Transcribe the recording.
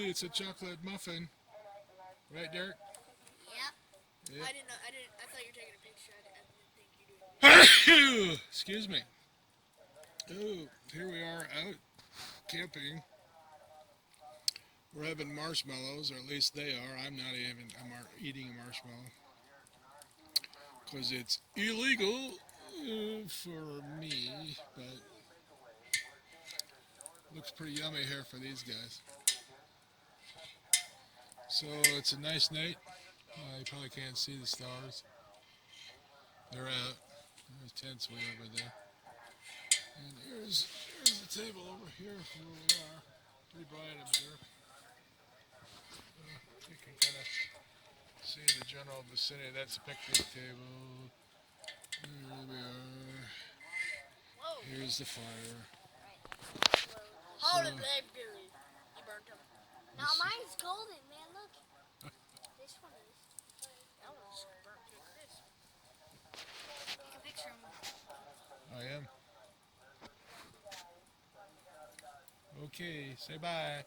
it's a chocolate muffin. Right, Derek? Yep. Yep. I didn't know. I thought you were taking a picture. I didn't think you were doing Excuse me. Oh, here we are out camping. We're having marshmallows, or at least they are. I'm not even. Eating a marshmallow because it's illegal for me, but looks pretty yummy here for these guys. So it's a nice night. You probably can't see the stars. They're out. There's tents way over there. And here's the table over here where we are. Pretty bright up there. You can kind of see the general vicinity. That's a picnic table. There we are. Whoa. Here's the fire. Hold So, it, babe, Billy. You burnt him. Now mine's golden, man. Look. This one is. That one's burnt to a crisp. Take a picture of me. I am. Okay, say bye.